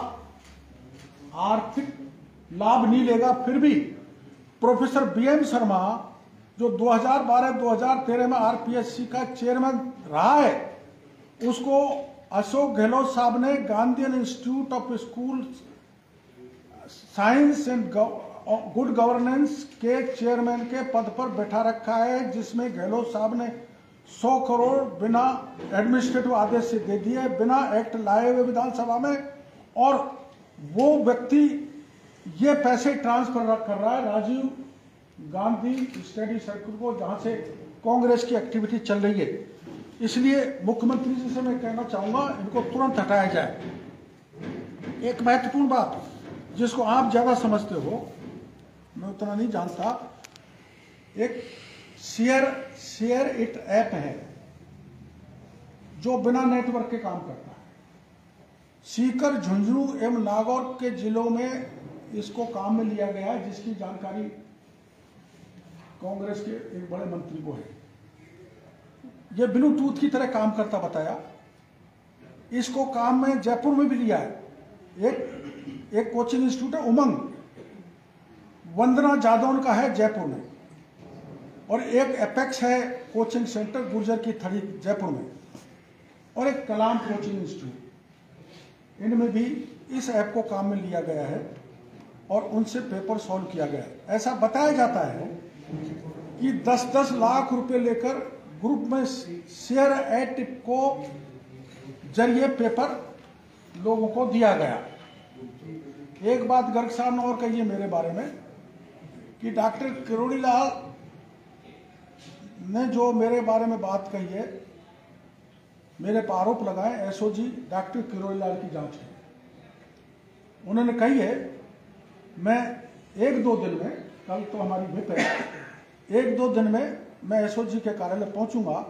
आर्थिक लाभ नहीं लेगा। फिर भी प्रोफेसर बीएम शर्मा जो 2012-2013 में आरपीएससी का चेयरमैन रहा है, उसको अशोक गहलोत साहब ने Gandhi institute of school science and good governance के चेयरमैन के पद पर बैठा रखा है, जिसमें गहलोत साहब ने 100 करोड़ बिना एडमिनिस्ट्रेटिव आदेश से दे दिए, बिना एक्ट लाए हुए विधानसभा में। और वो व्यक्ति ये पैसे ट्रांसफर कर रहा है राजीव गांधी स्टडी सर्कल को, जहां से कांग्रेस की एक्टिविटी चल रही है। इसलिए मुख्यमंत्री जी से मैं कहना चाहूंगा, इनको तुरंत हटाया जाए। एक महत्वपूर्ण बात जिसको आप ज्यादा समझते हो, मैं उतना नहीं जानता, एक शेयर इट ऐप है जो बिना नेटवर्क के काम करता है। सीकर, झुंझुनू एवं नागौर के जिलों में इसको काम में लिया गया है, जिसकी जानकारी कांग्रेस के एक बड़े मंत्री को है। यह ब्लूटूथ की तरह काम करता बताया। इसको काम में जयपुर में भी लिया है। एक कोचिंग इंस्टीट्यूट है उमंग, वंदना जादौन का है जयपुर में, और एक एपेक्स है कोचिंग सेंटर गुर्जर की थड़ी जयपुर में, और एक कलाम कोचिंग इंस्टीट्यूट। इनमें भी इस ऐप को काम में लिया गया है और उनसे पेपर सॉल्व किया गया है। ऐसा बताया जाता है कि 10-10 लाख रुपए लेकर ग्रुप में शेयर ऐप को जरिए पेपर लोगों को दिया गया। एक बात गर्ग साहब ने और कही है मेरे बारे में कि डॉक्टर किरोड़ी लाल ने जो मेरे बारे में बात कही है, मेरे पर आरोप लगाए, एसओजी डॉक्टर किरोड़ी लाल की जांच है। उन्होंने कही है मैं 1-2 दिन में, कल तो हमारी विप है, 1-2 दिन में मैं एसओजी के कार्यालय पहुंचूंगा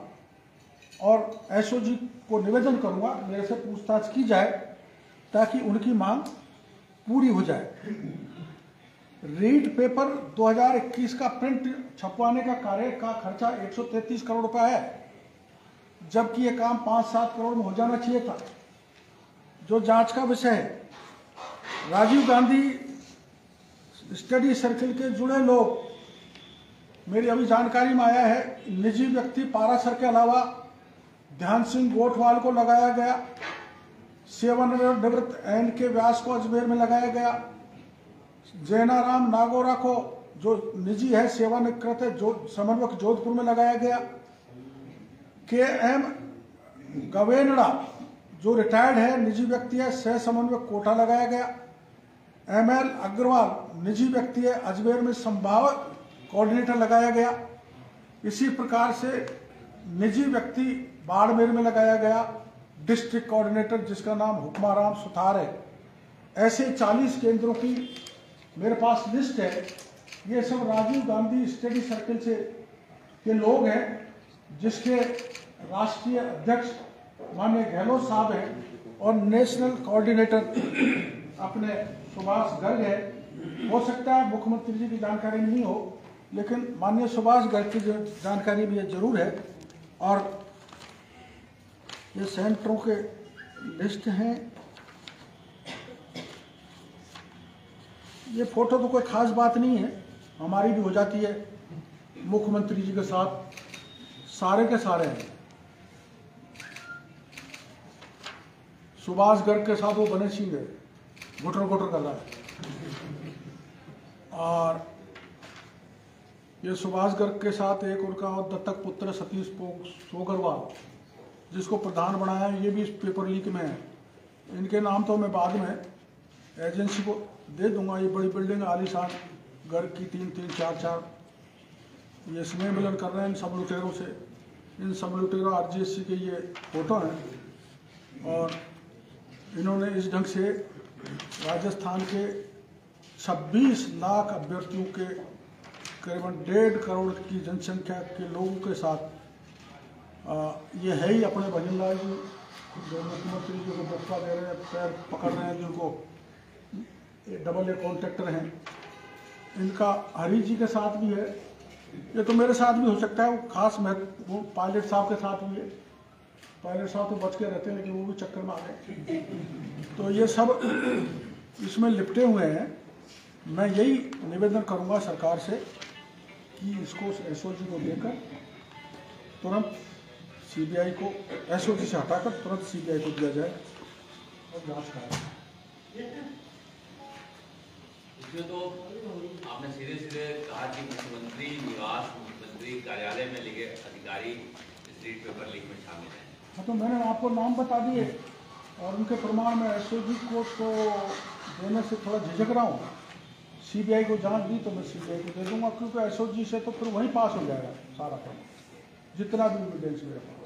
और एसओजी को निवेदन करूंगा मेरे से पूछताछ की जाए ताकि उनकी मांग पूरी हो जाए। रीड पेपर 2021 का प्रिंट छपवाने का कार्य का खर्चा 133 करोड़ रुपया है, जबकि यह काम 5-7 करोड़ में हो जाना चाहिए था। जो जांच का विषय है, राजीव गांधी स्टडी सर्किल के जुड़े लोग, मेरी अभी जानकारी में आया है, निजी व्यक्ति पारासर के अलावा ध्यान सिंह गोठवाल को लगाया गया, सेवानिवृत्त एन के व्यास को अजमेर में लगाया गया, जैनाराम नागोरा को जो निजी है सेवानिवृत्त है जो समन्वयक जोधपुर में लगाया गया, के एम गवेनड़ा जो रिटायर्ड है निजी व्यक्ति है, सह समन्वयक कोटा लगाया गया। ML अग्रवाल निजी व्यक्ति है, अजमेर में संभावक कोऑर्डिनेटर लगाया गया। इसी प्रकार से निजी व्यक्ति बाड़मेर में लगाया गया डिस्ट्रिक्ट कोऑर्डिनेटर, जिसका नाम हुक्माराम सुथार है। ऐसे 40 केंद्रों की मेरे पास लिस्ट है। ये सब राजीव गांधी स्टडी सर्किल से के लोग हैं, जिसके राष्ट्रीय अध्यक्ष माननीय गहलोत साहब हैं और नेशनल कोऑर्डिनेटर अपने सुभाष गर्ग है। हो सकता है मुख्यमंत्री जी की जानकारी नहीं हो, लेकिन माननीय सुभाष गर्ग की जानकारी भी जरूर है। और ये सेंटरों के लिस्ट हैं। ये फोटो तो कोई खास बात नहीं है, हमारी भी हो जाती है मुख्यमंत्री जी के साथ, सारे के सारे हैं। सुभाष गर्ग के साथ वो बने सिंह है, घुटर घुटर कर रहा है। और ये सुभाष गर्ग के साथ एक उनका और दत्तक पुत्र सतीश सोगरवाल, जिसको प्रधान बनाया, ये भी इस पेपर लीक में है। इनके नाम तो मैं बाद में एजेंसी को दे दूंगा। ये बड़ी बिल्डिंग आलीशान गर्ग की 3-3, 4-4, ये स्नेह मिलन कर रहे हैं इन सब लुटेरों से। इन सब लुटेरों RGSC के ये फोटो हैं। और इन्होंने इस ढंग से राजस्थान के 26 लाख अभ्यर्थियों के करीबन 1.5 करोड़ की जनसंख्या के लोगों के साथ, ये है ही अपने भजन लाल जी जो मुख्यमंत्री जी को बच्चा दे रहे हैं, पैर पकड़ रहे हैं, जिनको डबल ए कॉन्ट्रैक्टर हैं। इनका हरी जी के साथ भी है। ये तो मेरे साथ भी हो सकता है, वो खास वो पायलट साहब के साथ भी है। पायलट साहब तो बच के रहते हैं, लेकिन वो भी चक्कर में आ गए। तो ये सब इसमें लिपटे हुए हैं। मैं यही निवेदन करूंगा सरकार से कि इसको SOG को लेकर तुरंत CBI को, SOG से हटाकर तुरंत CBI को दिया जाए और जांच कराए। इसमें तो आपने सीधे सीधे कहा कि मुख्यमंत्री निवास, मुख्यमंत्री कार्यालय में लिखे अधिकारी स्ट्रीट पेपर लीक में शामिल हैं। हाँ, तो मैंने आपको नाम बता दिए और उनके प्रमाण में SOG को तो देने से थोड़ा झिझक रहा हूँ। CBI को जांच दी तो मैं CBI को दे दूंगा, क्योंकि SOG से तो फिर वहीं पास हो जाएगा सारा काम, जितना भी एविडेंस मेरे पास।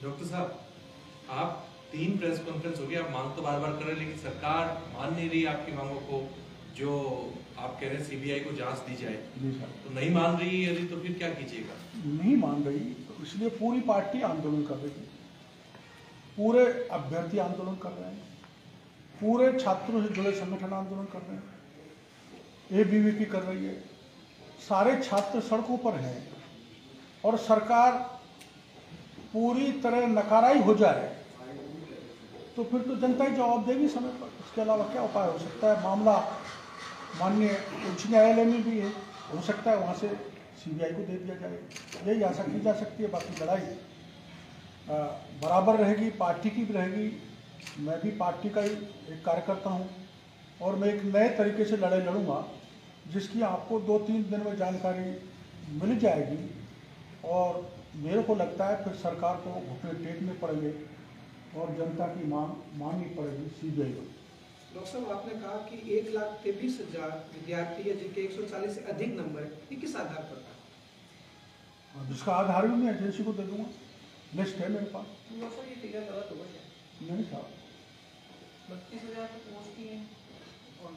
डॉक्टर साहब, आप 3 प्रेस कॉन्फ्रेंस हो गई, आप मांग तो बार बार कर रहे हैं, लेकिन सरकार मान नहीं रही आपकी मांगों को। जो आप कह रहे हैं CBI को जांच दी जाए, जी सर। तो नहीं मान रही है यदि, तो फिर क्या कीजिएगा? नहीं मान रही तो इसलिए पूरी पार्टी आंदोलन कर रही है, पूरे अभ्यर्थी आंदोलन कर रहे हैं, पूरे छात्रों से जुड़े संगठन आंदोलन कर रहे हैं, ABVP कर रही है, सारे छात्र सड़कों पर हैं। और सरकार पूरी तरह नकाराई हो जाए तो फिर तो जनता ही जवाब देगी समय पर। इसके अलावा क्या उपाय हो सकता है? मामला माननीय उच्च न्यायालय में भी है, हो सकता है वहाँ से CBI को दे दिया जाए। यही आशा की जा सकती है। बाकी लड़ाई बराबर रहेगी, पार्टी की भी रहेगी। मैं भी पार्टी का ही एक कार्यकर्ता हूँ और मैं एक नए तरीके से लड़ाई लड़ूंगा, जिसकी आपको 2-3 दिन में जानकारी मिल जाएगी। और मेरे को लगता है फिर सरकार को घुटने टेकने पड़ेंगे और जनता की मांग माननी पड़ेगी CBI को। डॉक्टर साहब, आपने कहा कि 1,23,000 विद्यार्थी है जिनके 140 से अधिक नंबर है, ये किस आधार पर था? जिसका आधार भी मैं एजेंसी को दे दूंगा, लिस्ट है मेरे पास। ये फिगर गलत होगा क्या? नहीं साहब, 32,000 तो पोस्ट की है और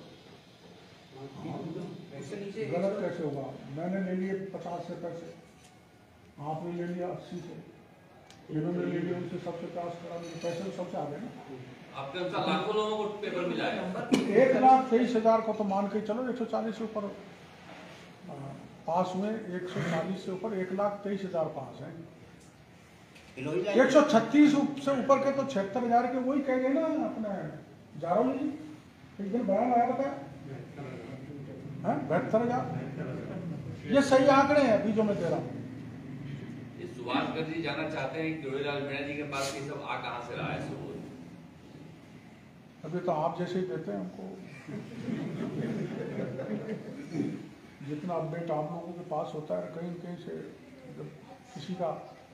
गलत कैसे होगा? मैंने ले लिए 50 से पैसे, आपने ले लिया 80 से, इन्होंने ले लिया उनसे सबसे 50 करा, पैसे तो सबसे आ गए ना। आपके अनुसार लाखों लोगों को पेपर मिला है। 1,23,000 को तो मान के चलो 140 से ऊपर पास हुए, 140 से ऊपर 1,23,000 पास हैं। 136 से ऊपर के तो 76,000 के वही कह गए ना अपने जारोली जी, एक दिन बयान आया बताया 72,000। ये सही आंकड़े हैं अभी जो मैं दे रहा हूँ। सुभाष गर्ग जी जानना चाहते हैं कि किरोड़ीलाल मीणा जी के पास ये सब आ कहाँ से रहा है सबूत? अभी तो आप जैसे ही देते हैं हमको। जितना अपडेट आप लोगों के पास होता है कहीं न कहीं से, जब किसी का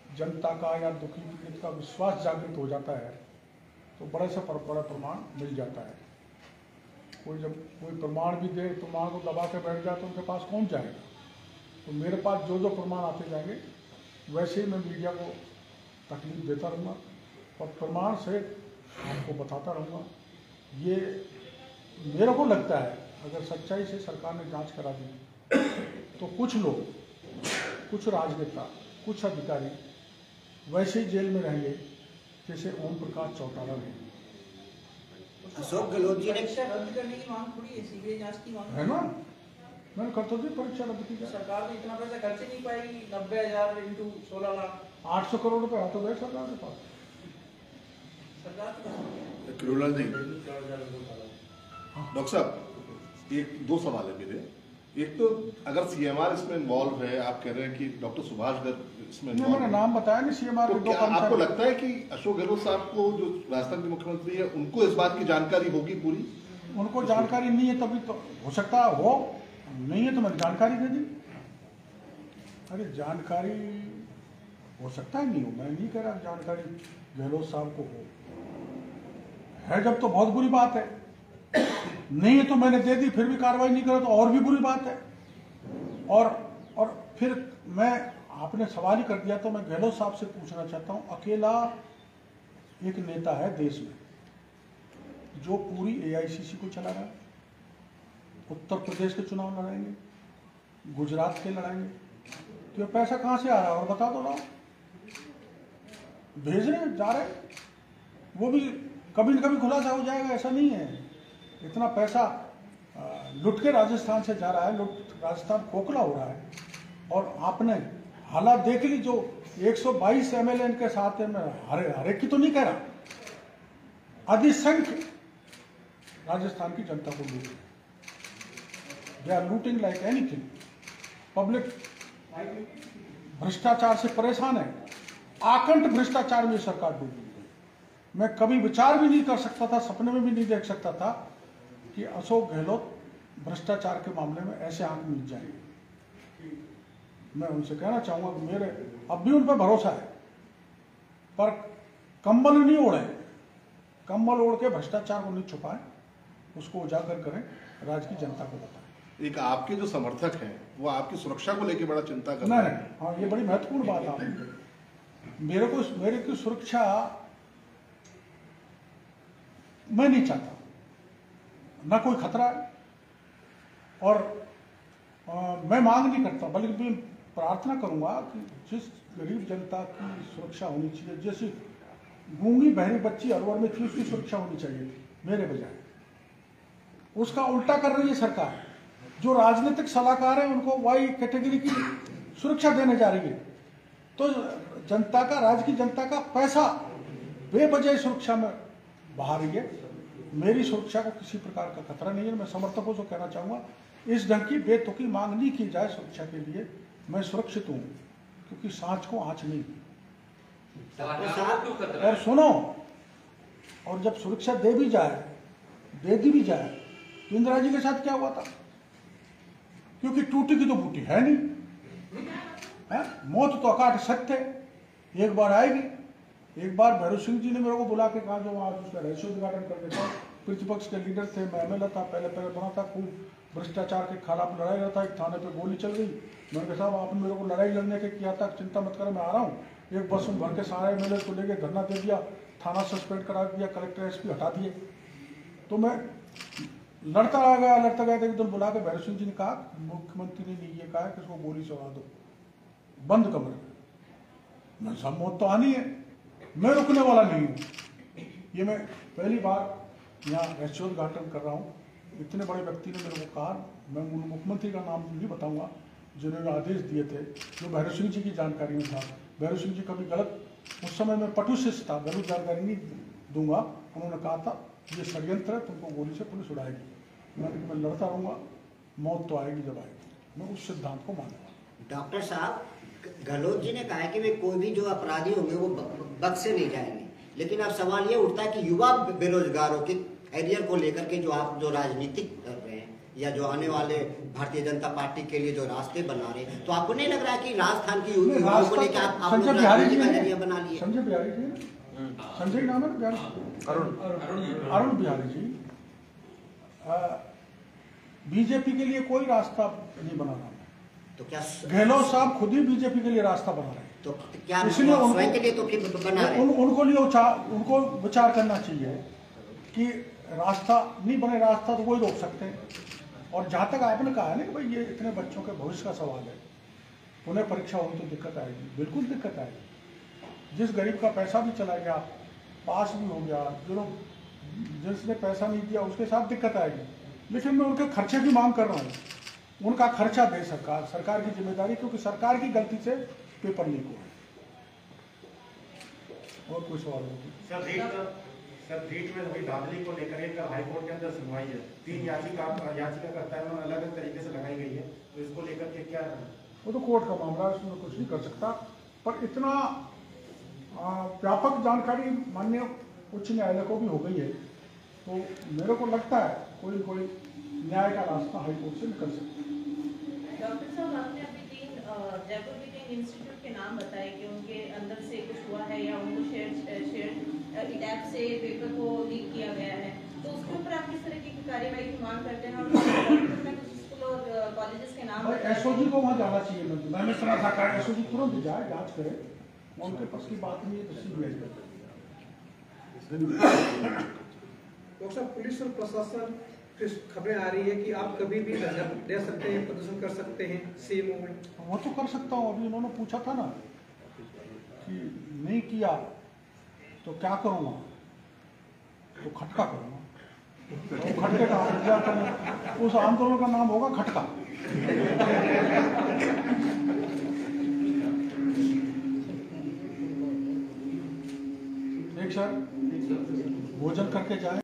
जनता का या दुखी पीड़ित का विश्वास जागृत हो जाता है तो बड़े से बड़ा प्रमाण मिल जाता है। जब कोई प्रमाण भी दे, प्रमाण को दबा के बैठ जाए तो उनके पास कौन जाएगा। तो मेरे पास जो जो प्रमाण आते जाएंगे वैसे ही मैं मीडिया को तकलीफ देता रहूँगा और प्रमाण से आपको बताता रहूँगा। ये मेरे को लगता है अगर सच्चाई से सरकार ने जांच करा दी तो कुछ लोग, कुछ राजनेता, कुछ अधिकारी वैसे ही जेल में रहेंगे जैसे ओम प्रकाश चौटाला ने। अशोक गहलोत जी ने परीक्षा रद्द करने की मांग थोड़ी है, सीबीआई जांच की मांग है ना, मैंने कर तो दी परीक्षा रद्द की जाए। सरकार तो इतना पैसा खर्च ही नहीं पाएगी, 90,000 इंटू 16 लाख 800 करोड़ रुपए हाथों गए सरकार के पास। सरकार तो करोड़ा जी, डॉक्टर साहब एक दो सवाल है मेरे। एक तो अगर सीएमआर इसमें इन्वॉल्व है, आप कह रहे हैं कि डॉक्टर सुभाष गर्ग इसमें नहीं, मैंने नाम बताया नहीं सीएमआर के तो दो क्या आपको कर्मचारी। लगता है कि अशोक गहलोत साहब को, जो राजस्थान के मुख्यमंत्री है, उनको इस बात की जानकारी होगी पूरी? उनको जानकारी नहीं है तभी तो हो सकता हो, नहीं है तो मैंने जानकारी दे दी। अरे जानकारी हो सकता है नहीं हो, मैं नहीं कह रहा जानकारी गहलोत साहब को हो, है जब तो बहुत बुरी बात है, नहीं है तो मैंने दे दी फिर भी कार्रवाई नहीं करा तो और भी बुरी बात है। और फिर मैं, आपने सवाल ही कर दिया तो मैं गहलोत साहब से पूछना चाहता हूं, अकेला एक नेता है देश में जो पूरी एआईसीसी को चला रहा है, उत्तर प्रदेश के चुनाव लड़ाएंगे, गुजरात के लड़ाएंगे, तो ये पैसा कहां से आ रहा है और बता दो ना। भेज रहे जा रहे, वो भी कभी न कभी खुलासा हो जाएगा, ऐसा नहीं है। इतना पैसा लुट के राजस्थान से जा रहा है, राजस्थान खोखला हो रहा है। और आपने हालात देख ली, जो 122 एमएलए के साथ है, मैं हर एक की तो नहीं कह रहा, अधिसंख्य राजस्थान की जनता को लूट, they are looting like anything. Public भ्रष्टाचार से परेशान है, आकंठ भ्रष्टाचार में सरकार डूबी है। मैं कभी विचार भी नहीं कर सकता था, सपने में भी नहीं देख सकता था कि अशोक गहलोत भ्रष्टाचार के मामले में ऐसे आंक मिल जाएंगे। मैं उनसे कहना चाहूंगा कि मेरे अब भी उन पर भरोसा है, पर कंबल नहीं ओढ़े, कंबल ओढ़ के भ्रष्टाचार को नहीं छुपाएं, उसको उजागर करें, राज्य की जनता को बताएं। एक आपके जो समर्थक हैं वो आपकी सुरक्षा को लेकर बड़ा चिंता कर नहीं रहे हैं। हाँ, ये बड़ी महत्वपूर्ण बात है। मेरे की सुरक्षा मैं नहीं चाहता, ना कोई खतरा है, और मैं मांग नहीं करता, बल्कि मैं प्रार्थना करूंगा कि जिस गरीब जनता की सुरक्षा होनी चाहिए, जैसे गूंगी बहरी बच्ची अलवर में थी, उसकी सुरक्षा होनी चाहिए थी मेरे बजाय, उसका उल्टा कर रही है सरकार। जो राजनीतिक सलाहकार है उनको वाई कैटेगरी की सुरक्षा देने जा रही है, तो जनता का, राज्य की जनता का पैसा बेवजह सुरक्षा में बहा रही है। मेरी सुरक्षा को किसी प्रकार का खतरा नहीं है। मैं समर्थकों से कहना चाहूंगा, इस ढंग की बेतुकी मांग नहीं की जाए सुरक्षा के लिए। मैं सुरक्षित हूं, क्योंकि सांच को आंच नहीं। और सुनो, और जब सुरक्षा दे दी भी जाए, तो इंदिरा जी के साथ क्या हुआ था? क्योंकि टूटी की तो बूटी है नहीं, है? मौत तो अकाट सत्य है, एक बार आएगी। एक बार भैरव सिंह जी ने मेरे को बुला के कहा, जो आज उसका रहस्योद्घाटन कर देता, प्रतिपक्ष के लीडर थे, मैं एमएलए था, पहले बना था, खूब भ्रष्टाचार के खिलाफ लड़ाई रहा था, एक थाने पे गोली चल गई। मैंने कहा साहब आपने मेरे को लड़ाई लड़ने के किया था, चिंता मत करो, मैं आ रहा हूँ। एक बस में भर के सारे एमएलए को लेके धरना दे दिया, थाना सस्पेंड करा दिया, कलेक्टर एसपी हटा दिए। तो मैं लड़ता गया, एक दिन बुला के भैरव सिंह जी ने कहा, मुख्यमंत्री ने ये कहा कि इसको गोली से उड़ा दो बंद कमरे में। मैं सब मौत तो आनी है, मैं रुकने वाला नहीं हूँ। ये मैं पहली बार यहाँ रहस्योद्घाटन कर रहा हूँ। इतने बड़े व्यक्ति ने मेरे को कहा, मैं मुख्यमंत्री का नाम नहीं बताऊंगा, जिन्होंने आदेश दिए थे, जो भैरव सिंह जी की जानकारी में था। भैरव सिंह जी कभी गलत, उस समय मैं पटुशिष्ट था, गलत जानकारी नहीं दूंगा। उन्होंने कहा था ये षड्यंत्र है, तुमको गोली से पुलिस उड़ाएगी। मैं लड़ता रहूंगा, मौत तो आएगी जब आएगी। मैं उस सिद्धांत को मानूंगा। डॉक्टर साहब, गहलोत जी ने कहा है कि वे कोई भी जो अपराधी होंगे वो बख्शे नहीं जाएंगे, लेकिन अब सवाल ये उठता है कि युवा बेरोजगारों के करियर को लेकर के जो आप जो राजनीतिक कर रहे हैं, या जो आने वाले भारतीय जनता पार्टी के लिए जो रास्ते बना रहे हैं, तो आपको नहीं लग रहा है कि राजस्थान की युवाओं को लेकर आप लोग संजय बिहारी जी राजनीति का जरिया बना लिए? संजय बिहारी जी, संजय नाम है ना, अरुण बिहारी जी, बीजेपी के लिए कोई रास्ता नहीं बना रहा है। तो क्या गहलोत साहब खुद ही बीजेपी के लिए रास्ता बना रहे हैं। तो क्या इसलिए स्वयं के लिए तो फिर बना रहे हैं? उनको विचार करना चाहिए कि रास्ता नहीं बने, रास्ता तो वही रोक सकते हैं। और जहाँ तक आपने कहा है ना कि भाई ये इतने बच्चों के भविष्य का सवाल है, उन्हें परीक्षा होगी तो दिक्कत आएगी, बिल्कुल दिक्कत आएगी। जिस गरीब का पैसा भी चला गया, पास भी हो गया, जिसने पैसा नहीं दिया उसके साथ दिक्कत आएगी। लेकिन मैं उनके खर्चे की मांग कर रहा हूँ, उनका खर्चा दे सरकार की जिम्मेदारी, क्योंकि सरकार की गलती से पेपर लीक हुआ। और कोई सवाल होगी? सर रीट में अभी धांधली को लेकर एक हाईकोर्ट के अंदर सुनवाई है, 3 याचिकाकर्ता है, उन्होंने अलग अलग तरीके से लगाई गई है, तो इसको लेकर के क्या? वो तो कोर्ट का मामला है, उसमें कुछ नहीं कर सकता। पर इतना व्यापक जानकारी माननीय उच्च न्यायालय को भी हो गई है, तो मेरे को लगता है कोई न्याय का रास्ता हाईकोर्ट से निकल सकता है। डॉक्टर साहब, आपने अभी 3 जयपुर के 3 इंस्टीट्यूट के नाम बताए कि उनके अंदर से कुछ हुआ है या उनको शेयर अटैक से पेपर को लीक किया गया है, तो उसके ऊपर आप किस तरह की कार्रवाई की मांग करते हैं? और कुछ स्कूल और कॉलेजेस के नाम एसओजी को वहाँ जाना चाहिए। मैंने सुना था एसओजी तुरंत जाए, जांच करे, उनके पास की बात नहीं है तो सीबीआई करे। डॉक्टर साहब, पुलिस और प्रशासन खबरें आ रही है कि आप कभी भी नजर दे सकते हैं, प्रदर्शन कर सकते हैं सीएमओ में। वो तो कर सकता हूँ। अभी उन्होंने पूछा था ना कि नहीं किया तो क्या करूँगा, तो खटका करूँगा। तो खटके का इंतजार करूँगा, उस आंदोलन का नाम होगा खटका। ठीक सर, भोजन करके जाए।